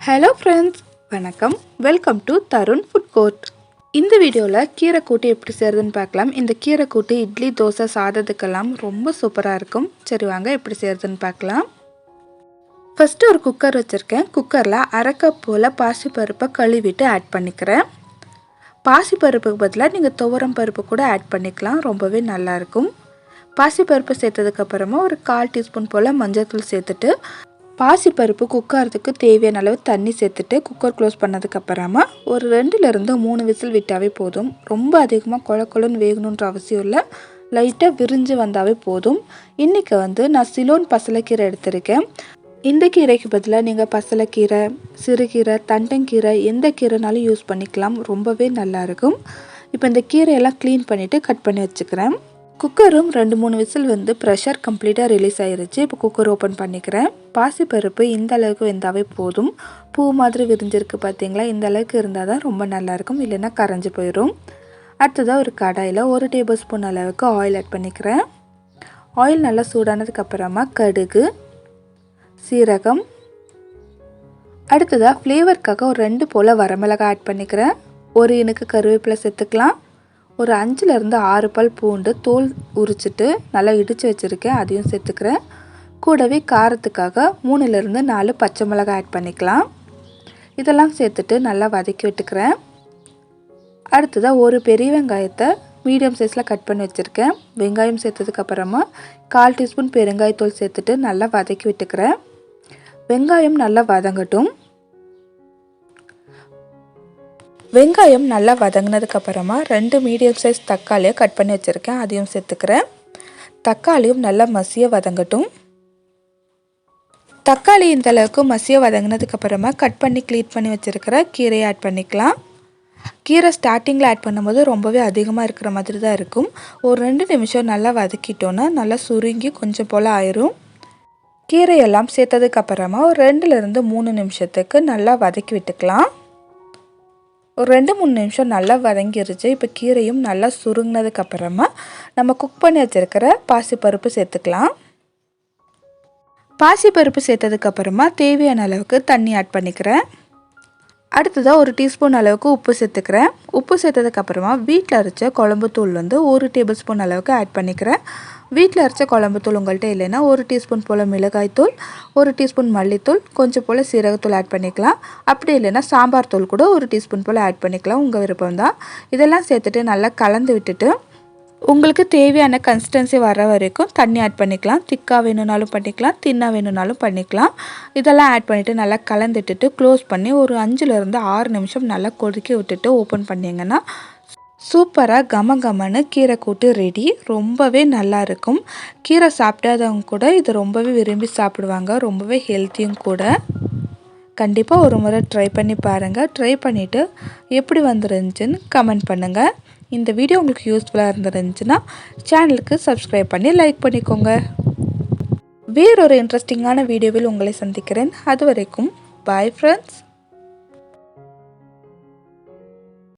Hello friends, வணக்கம். Welcome to Tarun food court. இந்த வீடியோவில் கீரை கூட்டு எப்படி செய்கிறதுன்னு பார்க்கலாம். இந்த கீரை கூட்டு இட்லி, தோசை, சாதத்துக்கெல்லாம் ரொம்ப சூப்பராக இருக்கும். சரி வாங்க எப்படி செய்கிறதுன்னு பார்க்கலாம். ஃபஸ்ட்டு ஒரு குக்கர் வச்சுருக்கேன். குக்கரில் அரை கப் போல் பாசிப்பருப்பை கழுவிட்டு ஆட் பண்ணிக்கிறேன். பாசிப்பருப்புக்கு பதிலாக நீங்கள் துவரம் பருப்பு கூட ஆட் பண்ணிக்கலாம், ரொம்பவே நல்லாயிருக்கும். பாசிப்பருப்பு சேர்த்ததுக்கப்புறமா ஒரு 1/4 டீஸ்பூன் போல் மஞ்சள்தூள் சேர்த்துட்டு பாசிப்பருப்பு குக்கறதுக்கு தேவையான அளவு தண்ணி சேர்த்துட்டு குக்கர் க்ளோஸ் பண்ணதுக்கப்புறமா ஒரு 2லேருந்து 3 விசில் விட்டாவே போதும். ரொம்ப அதிகமாக கொழன்னு வேகணுன்ற அவசியம் இல்லை, லைட்டாக விரிஞ்சு வந்தாவே போதும். இன்றைக்கி நான் சிலோன் பசலைக்கீரை எடுத்திருக்கேன். இந்த கீரைக்கு பதிலாக நீங்கள் பசலைக்கீரை, சிறுகீரை, தண்டங்கீரை எந்த கீரைனாலும் யூஸ் பண்ணிக்கலாம், ரொம்பவே நல்லாயிருக்கும். இப்போ இந்த கீரையெல்லாம் க்ளீன் பண்ணிவிட்டு கட் பண்ணி வச்சுக்கிறேன். குக்கரும் 2-3 விசில் ப்ரெஷர் கம்ப்ளீட்டாக ரிலீஸ் ஆகிருச்சு. இப்போ குக்கர் ஓப்பன் பண்ணிக்கிறேன். பாசிப்பருப்பு இந்த அளவுக்கு வெந்தாவே போதும். பூ மாதிரி விரிஞ்சிருக்கு பார்த்தீங்களா, இந்த அளவுக்கு இருந்தால் தான் ரொம்ப நல்லாயிருக்கும், இல்லைன்னா கரைஞ்சி போயிடும். அடுத்ததாக ஒரு கடாயில் 1 டேபிள் ஸ்பூன் அளவுக்கு ஆயில் ஆட் பண்ணிக்கிறேன். ஆயில் நல்லா சூடானதுக்கப்புறமா கடுகு, சீரகம், அடுத்ததாக ஃப்ளேவருக்காக ஒரு 2 போல் வரமிளகாய் ஆட் பண்ணிக்கிறேன். ஒரு இனுக்கு கருவேப்பிலை சேர்த்துக்கலாம். ஒரு 5லேருந்து 6 பல் பூண்டு தோல் உரிச்சிட்டு நல்லா இடித்து வச்சுருக்கேன், அதையும் சேர்த்துக்கிறேன். கூடவே காரத்துக்காக 3லேருந்து 4 பச்சை மிளகாய் ஆட் பண்ணிக்கலாம். இதெல்லாம் சேர்த்துட்டு நல்லா வதக்கி விட்டுக்கிறேன். அடுத்ததாக ஒரு பெரிய வெங்காயத்தை மீடியம் சைஸில் கட் பண்ணி வச்சுருக்கேன். வெங்காயம் சேர்த்ததுக்கப்புறமா 1/4 டீஸ்பூன் பெருங்காயத்தூள் சேர்த்துட்டு நல்லா வதக்கி விட்டுக்கிறேன். வெங்காயம் நல்லா வதங்கட்டும். வெங்காயம் நல்லா வதங்கினதுக்கப்புறமா 2 மீடியம் சைஸ் தக்காளியை கட் பண்ணி வச்சுருக்கேன், அதையும் சேர்த்துக்கிறேன். தக்காளியும் நல்லா மசிய வதங்கட்டும். தக்காளி இந்த அளவுக்கு மசிய வதங்கினதுக்கப்புறமா கட் பண்ணி க்ளீன் பண்ணி வச்சுருக்கிற கீரையை ஆட் பண்ணிக்கலாம். கீரை ஸ்டார்டிங்கில் ஆட் பண்ணும்போது ரொம்பவே அதிகமாக இருக்கிற மாதிரி தான் இருக்கும். ஒரு 2 நிமிஷம் நல்லா வதக்கிட்டோன்னா நல்லா சுருங்கி கொஞ்சம் போல் ஆயிரும். கீரையெல்லாம் சேர்த்ததுக்கப்புறமா ஒரு 2லேருந்து 3 நிமிஷத்துக்கு நல்லா வதக்கி விட்டுக்கலாம். ஒரு 2-3 நிமிஷம் நல்லா வதங்கிருச்சு. இப்போ கீரையும் நல்லா சுருங்கினதுக்கப்புறமா நம்ம குக் பண்ணி வச்சுருக்கிற பாசிப்பருப்பு சேர்த்துக்கலாம். பாசிப்பருப்பு சேர்த்ததுக்கப்புறமா தேவையான அளவுக்கு தண்ணி ஆட் பண்ணிக்கிறேன். அடுத்ததாக 1 டீஸ்பூன் அளவுக்கு உப்பு சேர்த்துக்கிறேன். உப்பு சேர்த்ததுக்கப்புறமா வீட்டில் அரைச்ச குழம்பு தூள் 1 டேபிள் ஸ்பூன் அளவுக்கு ஆட் பண்ணிக்கிறேன். வீட்டில் அரைச்ச குழம்பு தூள் உங்கள்கிட்ட இல்லைன்னா 1 டீஸ்பூன் போல் மிளகாய்த்தூள், 1 டீஸ்பூன் மல்லித்தூள், கொஞ்சம் போல் சீரகத்தூள் ஆட் பண்ணிக்கலாம். அப்படி இல்லைன்னா சாம்பார் தூள் கூட 1 டீஸ்பூன் போல் ஆட் பண்ணிக்கலாம், உங்கள் விருப்பம் தான். இதெல்லாம் சேர்த்துட்டு நல்லா கலந்து விட்டுட்டு உங்களுக்கு தேவையான கன்சிஸ்டன்சி வர வரைக்கும் தண்ணி ஆட் பண்ணிக்கலாம். திக்காக வேணும்னாலும் பண்ணிக்கலாம், தின்னாக வேணும்னாலும் பண்ணிக்கலாம். இதெல்லாம் ஆட் பண்ணிவிட்டு நல்லா கலந்துட்டுட்டு க்ளோஸ் பண்ணி ஒரு 5லேருந்து 6 நிமிஷம் நல்லா கொதிக்க விட்டுட்டு ஓப்பன் பண்ணிங்கன்னா சூப்பராக கமன்னு கீரை கூட்டு ரெடி. ரொம்பவே நல்லாயிருக்கும். கீரை சாப்பிடாதவங்க கூட இது ரொம்பவே விரும்பி சாப்பிடுவாங்க, ரொம்பவே ஹெல்த்தியும் கூட. கண்டிப்பாக ஒரு முறை ட்ரை பண்ணி பாருங்கள். ட்ரை பண்ணிவிட்டு எப்படி வந்துருந்துச்சுன்னு கமெண்ட் பண்ணுங்கள். இந்த வீடியோ உங்களுக்கு யூஸ்ஃபுல்லாக இருந்துருந்துச்சுன்னா சேனலுக்கு சப்ஸ்கிரைப் பண்ணி லைக் பண்ணிக்கோங்க. வேறொரு இன்ட்ரெஸ்டிங்கான வீடியோவில் உங்களை சந்திக்கிறேன். அது வரைக்கும் பாய் ஃப்ரெண்ட்ஸ்.